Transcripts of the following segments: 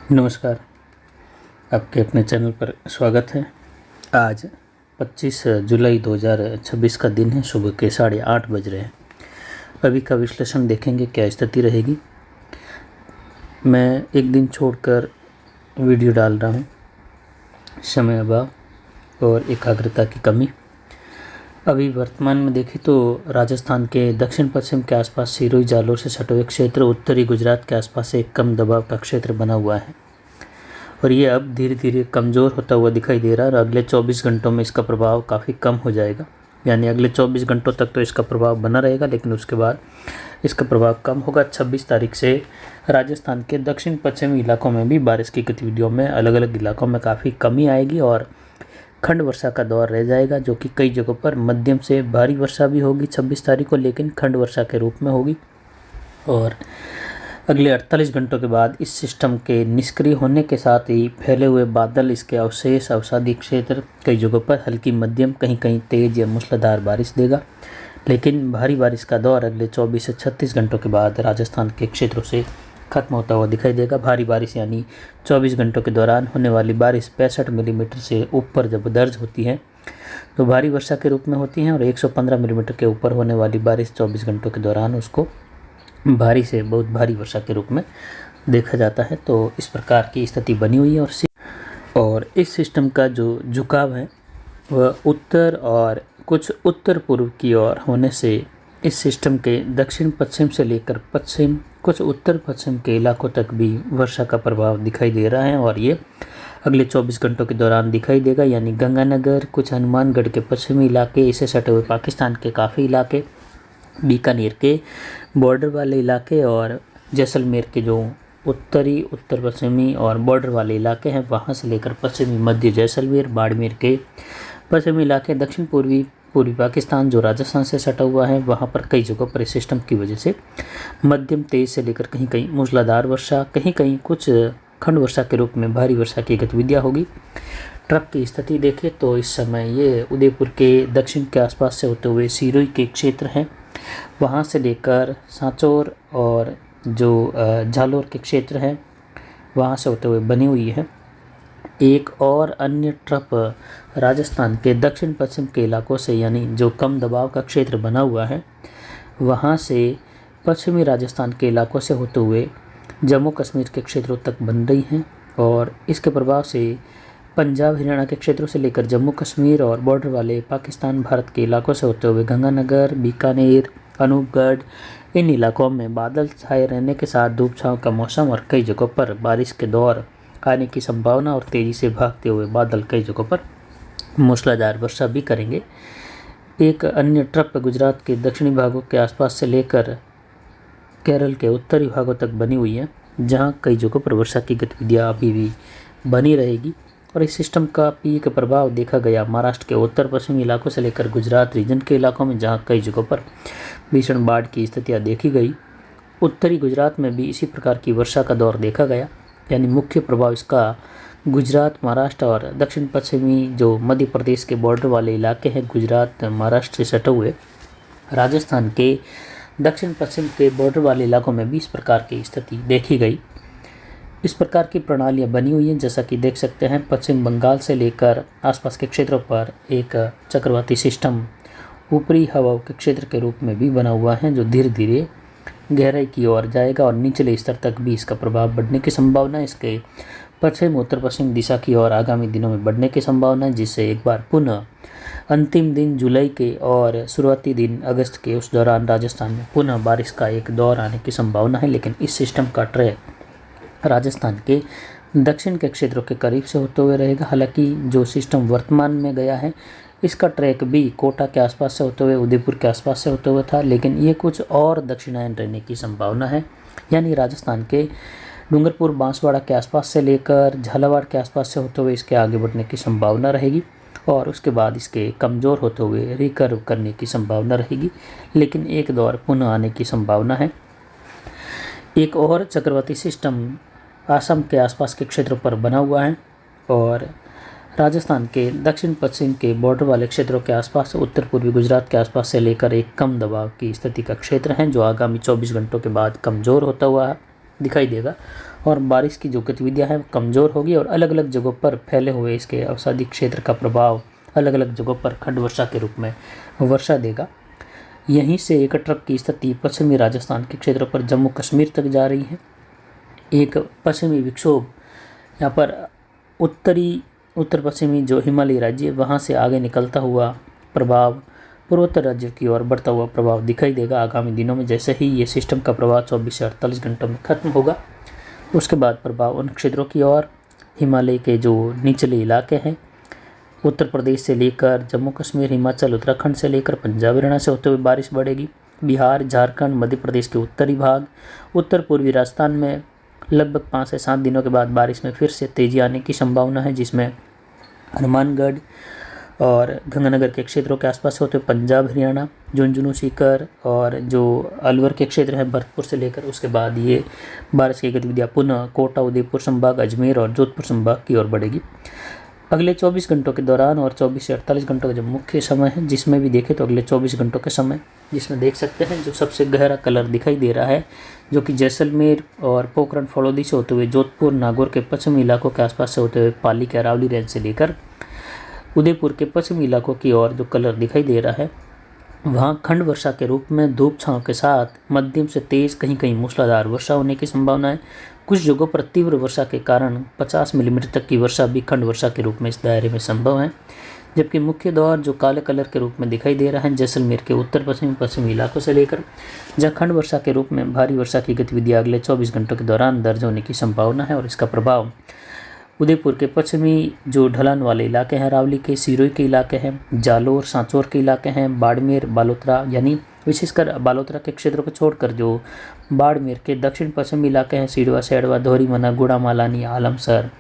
नमस्कार। आपके अपने चैनल पर स्वागत है। आज 25 जुलाई 2026 का दिन है। सुबह के 8:30 बज रहे हैं। अभी का विश्लेषण देखेंगे, क्या स्थिति रहेगी। मैं एक दिन छोड़कर वीडियो डाल रहा हूँ, समय अभाव और एकाग्रता की कमी। अभी वर्तमान में देखें तो राजस्थान के दक्षिण पश्चिम के आसपास सिरोही जालोर से सटे हुए क्षेत्र उत्तरी गुजरात के आसपास एक कम दबाव का क्षेत्र बना हुआ है और ये अब धीरे धीरे कमज़ोर होता हुआ दिखाई दे रहा है। और अगले 24 घंटों में इसका प्रभाव काफ़ी कम हो जाएगा, यानी अगले 24 घंटों तक तो इसका प्रभाव बना रहेगा, लेकिन उसके बाद इसका प्रभाव कम होगा। 26 तारीख से राजस्थान के दक्षिण पश्चिमी इलाकों में भी बारिश की गतिविधियों में अलग अलग इलाकों में काफ़ी कमी आएगी और खंड वर्षा का दौर रह जाएगा, जो कि कई जगहों पर मध्यम से भारी वर्षा भी होगी 26 तारीख को, लेकिन खंड वर्षा के रूप में होगी। और अगले 48 घंटों के बाद इस सिस्टम के निष्क्रिय होने के साथ ही फैले हुए बादल, इसके अवशेष, अवसादी क्षेत्र कई जगहों पर हल्की मध्यम, कहीं कहीं तेज या मूसलाधार बारिश देगा। लेकिन भारी बारिश का दौर अगले 24 से 36 घंटों के बाद राजस्थान के क्षेत्रों से खत्म होता हुआ दिखाई देगा। भारी बारिश यानी 24 घंटों के दौरान होने वाली बारिश 65 मिलीमीटर से ऊपर जब दर्ज होती है तो भारी वर्षा के रूप में होती है, और 115 मिलीमीटर के ऊपर होने वाली बारिश 24 घंटों के दौरान उसको भारी से बहुत भारी वर्षा के रूप में देखा जाता है। तो इस प्रकार की स्थिति बनी हुई है और इस सिस्टम का जो झुकाव है वह उत्तर और कुछ उत्तर पूर्व की ओर होने से इस सिस्टम के दक्षिण पश्चिम से लेकर पश्चिम, कुछ उत्तर पश्चिम के इलाकों तक भी वर्षा का प्रभाव दिखाई दे रहा है और ये अगले 24 घंटों के दौरान दिखाई देगा। यानी गंगानगर, कुछ हनुमानगढ़ के पश्चिमी इलाके, इसे सटे हुए पाकिस्तान के काफ़ी इलाके, बीकानेर के बॉर्डर वाले इलाके और जैसलमेर के जो उत्तरी, उत्तर पश्चिमी और बॉर्डर वाले इलाके हैं, वहाँ से लेकर पश्चिमी मध्य जैसलमेर, बाड़मेर के पश्चिमी इलाके, दक्षिण पूर्वी पाकिस्तान जो राजस्थान से सटा हुआ है, वहाँ पर कई जगहों पर इस सिस्टम की वजह से मध्यम तेज से लेकर कहीं कहीं मूसलाधार वर्षा, कहीं कहीं कुछ खंड वर्षा के रूप में भारी वर्षा की गतिविधियाँ होगी। ट्रफ की स्थिति देखें तो इस समय ये उदयपुर के दक्षिण के आसपास से होते हुए सिरोही के क्षेत्र हैं, वहाँ से लेकर सांचौर और जो जालोर के क्षेत्र हैं वहाँ से होते हुए बनी हुई है। एक और अन्य ट्रफ राजस्थान के दक्षिण पश्चिम के इलाकों से, यानी जो कम दबाव का क्षेत्र बना हुआ है, वहाँ से पश्चिमी राजस्थान के इलाकों से होते हुए जम्मू कश्मीर के क्षेत्रों तक बन रही हैं और इसके प्रभाव से पंजाब, हरियाणा के क्षेत्रों से लेकर जम्मू कश्मीर और बॉर्डर वाले पाकिस्तान भारत के इलाकों से होते हुए गंगानगर, बीकानेर, अनूपगढ़, इन इलाकों में बादल छाए रहने के साथ धूप छांव का मौसम और कई जगहों पर बारिश के दौर आने की संभावना, और तेज़ी से भागते हुए बादल कई जगहों पर मूसलाधार वर्षा भी करेंगे। एक अन्य ट्रफ गुजरात के दक्षिणी भागों के आसपास से लेकर केरल के उत्तरी भागों तक बनी हुई है, जहाँ कई जगहों पर वर्षा की गतिविधियाँ अभी भी बनी रहेगी। और इस सिस्टम का पीक प्रभाव देखा गया महाराष्ट्र के उत्तर पश्चिमी इलाकों से लेकर गुजरात रीजन के इलाकों में, जहाँ कई जगहों पर भीषण बाढ़ की स्थितियाँ देखी गई। उत्तरी गुजरात में भी इसी प्रकार की वर्षा का दौर देखा गया, यानी मुख्य प्रभाव इसका गुजरात, महाराष्ट्र और दक्षिण पश्चिमी जो मध्य प्रदेश के बॉर्डर वाले इलाके हैं, गुजरात महाराष्ट्र से सटे हुए राजस्थान के दक्षिण पश्चिम के बॉर्डर वाले इलाकों में भी इस प्रकार की स्थिति देखी गई। इस प्रकार की प्रणालियाँ बनी हुई हैं, जैसा कि देख सकते हैं पश्चिम बंगाल से लेकर आसपास के क्षेत्रों पर एक चक्रवाती सिस्टम ऊपरी हवाओं के क्षेत्र के रूप में भी बना हुआ है, जो धीरे धीरे गहराई की ओर जाएगा और निचले स्तर तक भी इसका प्रभाव बढ़ने की संभावना है। इसके पश्चिम उत्तर पश्चिम दिशा की ओर आगामी दिनों में बढ़ने की संभावना है, जिससे एक बार पुनः अंतिम दिन जुलाई के और शुरुआती दिन अगस्त के उस दौरान राजस्थान में पुनः बारिश का एक दौर आने की संभावना है। लेकिन इस सिस्टम का ट्रैक राजस्थान के दक्षिण के क्षेत्रों के करीब से होते हुए रहेगा। हालांकि जो सिस्टम वर्तमान में गया है, इसका ट्रैक भी कोटा के आसपास से होते हुए उदयपुर के आसपास से होते हुए था, लेकिन ये कुछ और दक्षिणायन रहने की संभावना है। यानी राजस्थान के डूंगरपुर, बांसवाड़ा के आसपास से लेकर झालावाड़ के आसपास से होते हुए इसके आगे बढ़ने की संभावना रहेगी और उसके बाद इसके कमज़ोर होते हुए रिकर्व करने की संभावना रहेगी, लेकिन एक दौर पुनः आने की संभावना है। एक और चक्रवाती सिस्टम असम के आसपास के क्षेत्रों पर बना हुआ है और राजस्थान के दक्षिण पश्चिम के बॉर्डर वाले क्षेत्रों के आसपास, उत्तर पूर्वी गुजरात के आसपास से लेकर एक कम दबाव की स्थिति का क्षेत्र है, जो आगामी 24 घंटों के बाद कमज़ोर होता हुआ दिखाई देगा और बारिश की जो गतिविधियाँ हैं कमज़ोर होगी और अलग अलग जगहों पर फैले हुए इसके अवसादी क्षेत्र का प्रभाव अलग अलग जगहों पर खंड वर्षा के रूप में वर्षा देगा। यहीं से एक ट्रफ की स्थिति पश्चिमी राजस्थान के क्षेत्रों पर जम्मू कश्मीर तक जा रही है। एक पश्चिमी विक्षोभ यहाँ पर उत्तर पश्चिमी जो हिमालयी राज्य वहाँ से आगे निकलता हुआ प्रभाव पूर्वोत्तर राज्यों की ओर बढ़ता हुआ प्रभाव दिखाई देगा आगामी दिनों में। जैसे ही ये सिस्टम का प्रभाव 24 से 48 घंटों में खत्म होगा, उसके बाद प्रभाव उन क्षेत्रों की ओर हिमालय के जो निचले इलाके हैं, उत्तर प्रदेश से लेकर जम्मू कश्मीर, हिमाचल, उत्तराखंड से लेकर पंजाब, हरियाणा से होते हुए बारिश बढ़ेगी। बिहार, झारखंड, मध्य प्रदेश के उत्तरी भाग, उत्तर पूर्वी राजस्थान में लगभग 5 से 7 दिनों के बाद बारिश में फिर से तेजी आने की संभावना है, जिसमें हनुमानगढ़ और गंगानगर के क्षेत्रों के आसपास होते हुए पंजाब, हरियाणा, झुंझुनू, सीकर और जो अलवर के क्षेत्र हैं भरतपुर से लेकर, उसके बाद ये बारिश की गतिविधियाँ पुनः कोटा, उदयपुर संभाग, अजमेर और जोधपुर संभाग की ओर बढ़ेगी। अगले 24 घंटों के दौरान और 24 से 48 घंटों का जो मुख्य समय है, जिसमें भी देखें तो अगले 24 घंटों के समय, जिसमें देख सकते हैं जो सबसे गहरा कलर दिखाई दे रहा है, जो कि जैसलमेर और पोखरण फलोदी से होते हुए जोधपुर, नागौर के पश्चिमी इलाकों के आसपास से होते हुए पाली के अरावली रेंज से लेकर उदयपुर के पश्चिमी इलाकों की ओर जो कलर दिखाई दे रहा है, वहाँ खंड वर्षा के रूप में धूप छांव के साथ मध्यम से तेज़ कहीं कहीं मूसलाधार वर्षा होने की संभावना है। कुछ जगहों पर तीव्र वर्षा के कारण 50 मिलीमीटर तक की वर्षा भी खंड वर्षा के रूप में इस दायरे में संभव है। जबकि मुख्य दौर जो काले कलर के रूप में दिखाई दे रहा है जैसलमेर के उत्तर पश्चिमी इलाकों से लेकर, जहाँ खंड वर्षा के रूप में भारी वर्षा की गतिविधियाँ अगले 24 घंटों के दौरान दर्ज होने की संभावना है। और इसका प्रभाव उदयपुर के पश्चिमी जो ढलान वाले इलाके हैं, अरावली के, सिरोही के इलाके हैं, जालोर, सांचौर के इलाके हैं, बाड़मेर, बालोतरा, यानी विशेषकर बालोतरा के क्षेत्रों को छोड़कर जो बाड़मेर के दक्षिण पश्चिमी इलाके हैं, सीडवा, सैडवा, धोरीमना, गुड़ामालानी, आलमसर,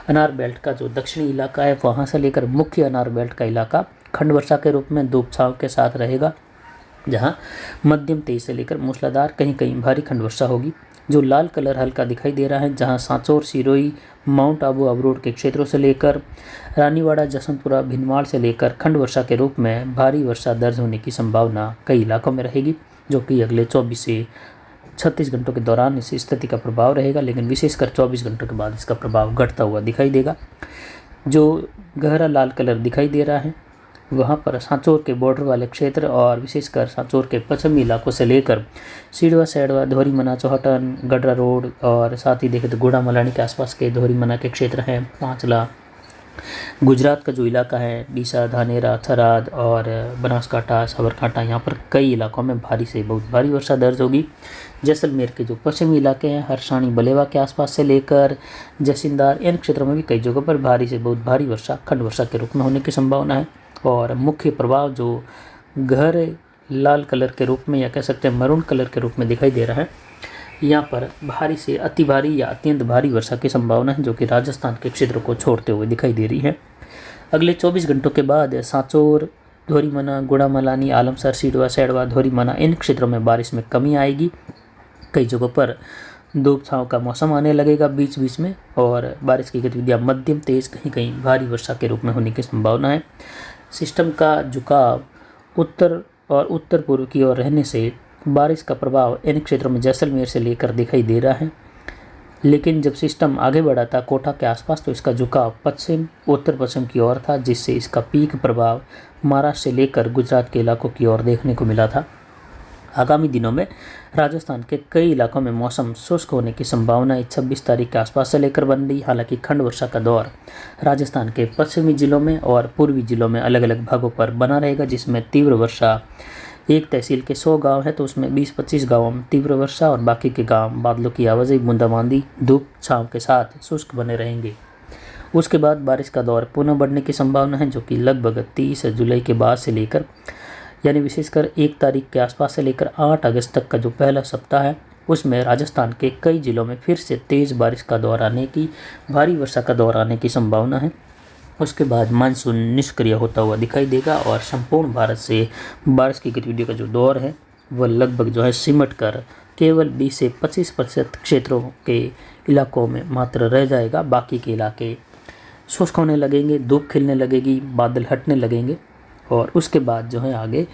अनार बेल्ट का जो दक्षिणी इलाका है, वहाँ से लेकर मुख्य अनार बेल्ट का इलाका खंड वर्षा के रूप में धूप छांव के साथ रहेगा, जहाँ मध्यम तेज से लेकर मूसलाधार कहीं कहीं भारी खंड वर्षा होगी। जो लाल कलर हल्का दिखाई दे रहा है, जहां सांचौर, सिरोही, माउंट आबू, अबरोड के क्षेत्रों से लेकर रानीवाड़ा, जसवंतपुरा, भिनमाल से लेकर खंड वर्षा के रूप में भारी वर्षा दर्ज होने की संभावना कई इलाकों में रहेगी, जो कि अगले 24 से 36 घंटों के दौरान इस स्थिति का प्रभाव रहेगा। लेकिन विशेषकर 24 घंटों के बाद इसका प्रभाव घटता हुआ दिखाई देगा। जो गहरा लाल कलर दिखाई दे रहा है, वहाँ पर सांचौर के बॉर्डर वाले क्षेत्र और विशेषकर सांचौर के पश्चिमी इलाकों से लेकर सीडवा, सैडवा, धोरीमना, चौहटन, गडरा रोड और साथ ही देखें तो गुड़ामलानी के आसपास के धोरीमना के क्षेत्र हैं, पांचला, गुजरात का जो इलाका है, डीसा, धानेरा, थराद और बनासकांठा, साबरकांठा, यहाँ पर कई इलाकों में भारी से बहुत भारी वर्षा दर्ज होगी। जैसलमेर के जो पश्चिमी इलाके हैं, हरसाणी, बलेवा के आसपास से लेकर जैसिंदार, इन क्षेत्रों में भी कई जगहों पर भारी से बहुत भारी वर्षा खंड वर्षा के रूप में होने की संभावना है। और मुख्य प्रभाव जो गहरे लाल कलर के रूप में या कह सकते हैं मरून कलर के रूप में दिखाई दे रहा है, यहाँ पर भारी से अति भारी या अत्यंत भारी वर्षा की संभावना है, जो कि राजस्थान के क्षेत्र को छोड़ते हुए दिखाई दे रही है। अगले 24 घंटों के बाद सांचौर, धोरीमना, गुड़ामलानी, आलमसर, सीडवा, सैडवा, धोरीमना, इन क्षेत्रों में बारिश में कमी आएगी। कई जगहों पर धूप छांव का मौसम आने लगेगा बीच बीच में, और बारिश की गतिविधियाँ मध्यम तेज कहीं कहीं भारी वर्षा के रूप में होने की संभावना है। सिस्टम का झुकाव उत्तर और उत्तर पूर्व की ओर रहने से बारिश का प्रभाव इन क्षेत्रों में जैसलमेर से लेकर दिखाई दे रहा है। लेकिन जब सिस्टम आगे बढ़ा था कोटा के आसपास, तो इसका झुकाव पश्चिम उत्तर पश्चिम की ओर था, जिससे इसका पीक प्रभाव महाराष्ट्र से लेकर गुजरात के इलाकों की ओर देखने को मिला था। आगामी दिनों में राजस्थान के कई इलाकों में मौसम शुष्क होने की संभावना 26 तारीख के आसपास से लेकर बन रही। हालांकि खंड वर्षा का दौर राजस्थान के पश्चिमी जिलों में और पूर्वी जिलों में अलग अलग भागों पर बना रहेगा, जिसमें तीव्र वर्षा एक तहसील के 100 गांव है तो उसमें 20-25 गाँवों में तीव्र वर्षा और बाकी के गांव बादलों की आवाजाही, बूंदाबांदी, धूप छांव के साथ शुष्क बने रहेंगे। उसके बाद बारिश का दौर पुनः बढ़ने की संभावना है, जो कि लगभग 30 जुलाई के बाद से लेकर यानी विशेषकर 1 तारीख के आसपास से लेकर 8 अगस्त तक का जो पहला सप्ताह है, उसमें राजस्थान के कई जिलों में फिर से तेज़ बारिश का दौर आने की, भारी वर्षा का दौर आने की संभावना है। उसके बाद मानसून निष्क्रिय होता हुआ दिखाई देगा और संपूर्ण भारत से बारिश की गतिविधियों का जो दौर है वह लगभग जो है सिमट कर केवल 20 से 25% क्षेत्रों के इलाकों में मात्र रह जाएगा। बाकी के इलाके शुष्क होने लगेंगे, धूप खिलने लगेगी, बादल हटने लगेंगे और उसके बाद जो है आगे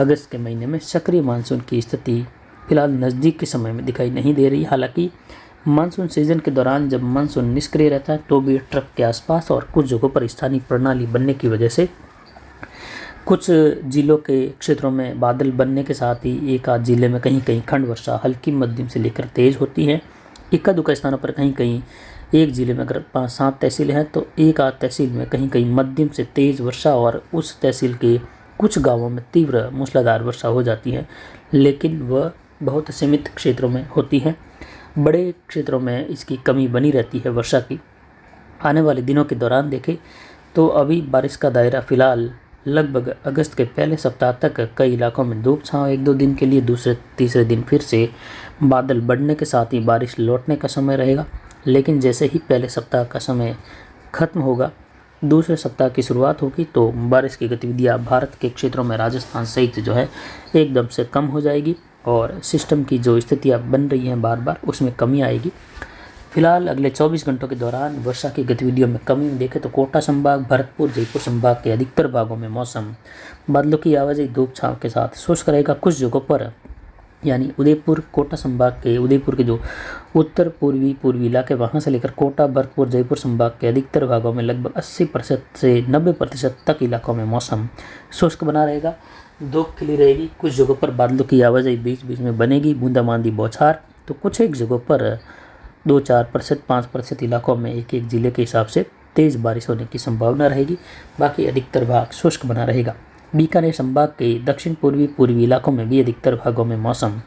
अगस्त के महीने में सक्रिय मानसून की स्थिति फिलहाल नज़दीक के समय में दिखाई नहीं दे रही। हालांकि मानसून सीजन के दौरान जब मानसून निष्क्रिय रहता है तो भी ट्रक के आसपास और कुछ जगहों पर स्थानीय प्रणाली बनने की वजह से कुछ जिलों के क्षेत्रों में बादल बनने के साथ ही एक आध जिले में कहीं कहीं खंड वर्षा हल्की मध्यम से लेकर तेज होती है। इक्का दुक्का स्थानों पर कहीं कहीं एक जिले में अगर 5-7 तहसील हैं तो एक आध तहसील में कहीं कहीं मध्यम से तेज वर्षा और उस तहसील के कुछ गांवों में तीव्र मूसलाधार वर्षा हो जाती है, लेकिन वह बहुत सीमित क्षेत्रों में होती है। बड़े क्षेत्रों में इसकी कमी बनी रहती है वर्षा की। आने वाले दिनों के दौरान देखें तो अभी बारिश का दायरा फिलहाल लगभग अगस्त के पहले सप्ताह तक कई इलाकों में धूप छांव 1-2 दिन के लिए, दूसरे तीसरे दिन फिर से बादल बढ़ने के साथ ही बारिश लौटने का समय रहेगा। लेकिन जैसे ही पहले सप्ताह का समय खत्म होगा, दूसरे सप्ताह की शुरुआत होगी तो बारिश की गतिविधियां भारत के क्षेत्रों में राजस्थान सहित जो है एकदम से कम हो जाएगी और सिस्टम की जो स्थितियां बन रही हैं बार बार उसमें कमी आएगी। फिलहाल अगले 24 घंटों के दौरान वर्षा की गतिविधियों में कमी देखें तो कोटा संभाग, भरतपुर, जयपुर संभाग के अधिकतर भागों में मौसम बादलों की आवाजाही धूप छांव के साथ शुष्क रहेगा। कुछ जगहों पर यानी उदयपुर, कोटा संभाग के उदयपुर के जो उत्तर पूर्वी इलाके वहां से लेकर कोटा, भरतपुर, जयपुर संभाग के अधिकतर भागों में लगभग 80% से 90% तक इलाकों में मौसम शुष्क बना रहेगा। धूप खिली रहेगी। कुछ जगहों पर बादलों की आवाजाही बीच बीच में बनेगी, बूंदाबांदी बौछार, तो कुछ एक जगहों पर 2-4%, 5% इलाकों में एक एक जिले के हिसाब से तेज़ बारिश होने की संभावना रहेगी। बाकी अधिकतर भाग शुष्क बना रहेगा। बीकानेर संभाग के दक्षिण पूर्वी इलाकों में भी अधिकतर भागों में मौसम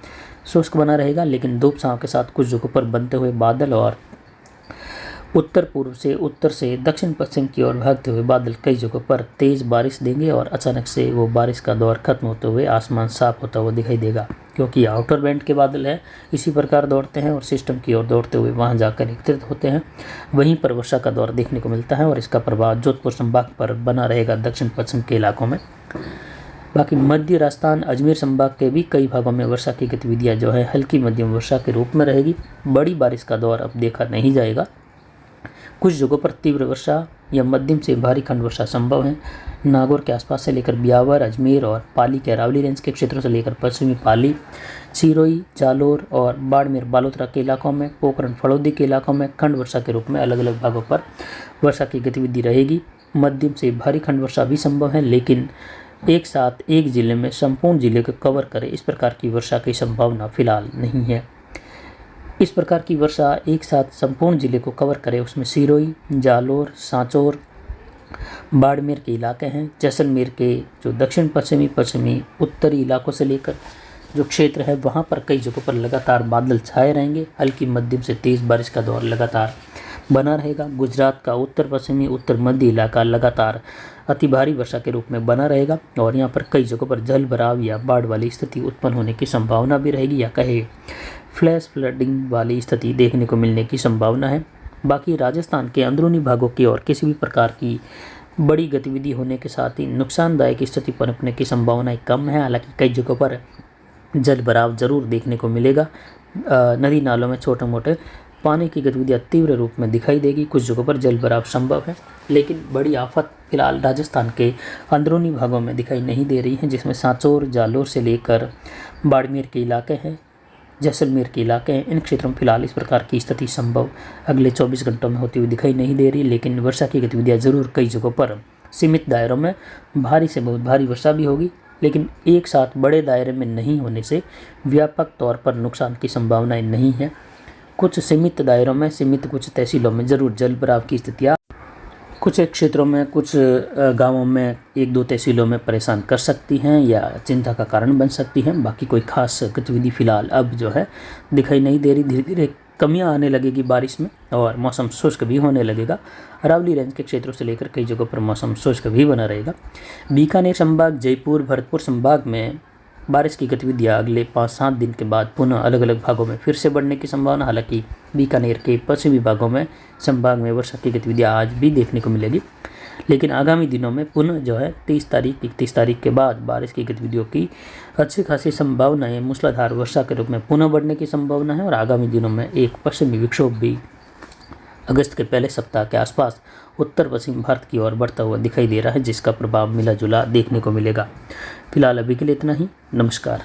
शुष्क बना रहेगा, लेकिन धूप छांव के साथ कुछ जगहों पर बनते हुए बादल और उत्तर से दक्षिण पश्चिम की ओर भागते हुए बादल कई जगहों पर तेज़ बारिश देंगे और अचानक से वो बारिश का दौर खत्म होते हुए आसमान साफ होता हुआ दिखाई देगा, क्योंकि आउटर बैंड के बादल हैं इसी प्रकार दौड़ते हैं और सिस्टम की ओर दौड़ते हुए वहां जाकर एकत्रित होते हैं। वहीं पर वर्षा का दौर देखने को मिलता है और इसका प्रभाव जोधपुर संभाग पर बना रहेगा दक्षिण पश्चिम के इलाकों में। बाकी मध्य राजस्थान, अजमेर संभाग के भी कई भागों में वर्षा की गतिविधियाँ जो है हल्की मध्यम वर्षा के रूप में रहेगी। बड़ी बारिश का दौर अब देखा नहीं जाएगा। कुछ जगहों पर तीव्र वर्षा या मध्यम से भारी खंड वर्षा संभव है। नागौर के आसपास से लेकर ब्यावर, अजमेर और पाली के अरावली रेंज के क्षेत्रों से लेकर पश्चिमी पाली, सिरोही, जालोर और बाड़मेर बालोतरा के इलाकों में, पोखरण फड़ौदी के इलाकों में खंड वर्षा के रूप में अलग अलग भागों पर वर्षा की गतिविधि रहेगी। मध्यम से भारी खंड वर्षा भी संभव है, लेकिन एक साथ एक जिले में संपूर्ण जिले को कवर करे इस प्रकार की वर्षा की संभावना फिलहाल नहीं है। इस प्रकार की वर्षा एक साथ संपूर्ण जिले को कवर करे उसमें सिरोही, जालोर, सांचौर, बाड़मेर के इलाके हैं। जैसलमेर के जो दक्षिण पश्चिमी उत्तरी इलाकों से लेकर जो क्षेत्र है वहाँ पर कई जगहों पर लगातार बादल छाए रहेंगे। हल्की मध्यम से तेज़ बारिश का दौर लगातार बना रहेगा। गुजरात का उत्तर पश्चिमी उत्तर मध्य इलाका लगातार अति भारी वर्षा के रूप में बना रहेगा और यहाँ पर कई जगहों पर जल भराव या बाढ़ वाली स्थिति उत्पन्न होने की संभावना भी रहेगी, या कहे फ्लैश फ्लडिंग वाली स्थिति देखने को मिलने की संभावना है। बाकी राजस्थान के अंदरूनी भागों की और किसी भी प्रकार की बड़ी गतिविधि होने के साथ ही नुकसानदायक स्थिति पनपने की संभावनाएं कम है। हालांकि कई जगहों पर जल भराव जरूर देखने को मिलेगा। नदी नालों में छोटे मोटे पानी की गतिविधियाँ तीव्र रूप में दिखाई देगी। कुछ जगहों पर जल भराव संभव है, लेकिन बड़ी आफत फिलहाल राजस्थान के अंदरूनी भागों में दिखाई नहीं दे रही है, जिसमें सांचौर, जालोर से लेकर बाड़मेर के इलाके हैं, जैसलमेर के इलाके हैं। इन क्षेत्रों में फिलहाल इस प्रकार की स्थिति संभव अगले 24 घंटों में होती हुई दिखाई नहीं दे रही, लेकिन वर्षा की गतिविधियाँ जरूर कई जगहों पर सीमित दायरों में भारी से बहुत भारी वर्षा भी होगी, लेकिन एक साथ बड़े दायरे में नहीं होने से व्यापक तौर पर नुकसान की संभावनाएं नहीं है। कुछ सीमित दायरों में, सीमित कुछ तहसीलों में जरूर जल भराव की स्थितियाँ कुछ एक क्षेत्रों में, कुछ गांवों में, 1-2 तहसीलों में परेशान कर सकती हैं या चिंता का कारण बन सकती हैं। बाकी कोई खास गतिविधि फिलहाल अब जो है दिखाई नहीं दे रही। धीरे धीरे कमियां आने लगेगी बारिश में और मौसम शुष्क भी होने लगेगा। अरावली रेंज के क्षेत्रों से लेकर कई जगहों पर मौसम शुष्क भी बना रहेगा। बीकानेर संभाग, जयपुर, भरतपुर संभाग में बारिश की गतिविधियाँ अगले 5-7 दिन के बाद पुनः अलग अलग भागों में फिर से बढ़ने की संभावना। हालांकि बीकानेर के पश्चिमी भागों में संभाग में वर्षा की गतिविधियाँ आज भी देखने को मिलेगी, लेकिन आगामी दिनों में पुनः जो है 30 तारीख, 31 तारीख के बाद बारिश की गतिविधियों की अच्छी खासी संभावना है। मूसलाधार वर्षा के रूप में पुनः बढ़ने की संभावना है और आगामी दिनों में एक पश्चिमी विक्षोभ भी अगस्त के पहले सप्ताह के आसपास उत्तर पश्चिम भारत की ओर बढ़ता हुआ दिखाई दे रहा है, जिसका प्रभाव मिला जुला देखने को मिलेगा। फिलहाल अभी के लिए इतना ही। नमस्कार।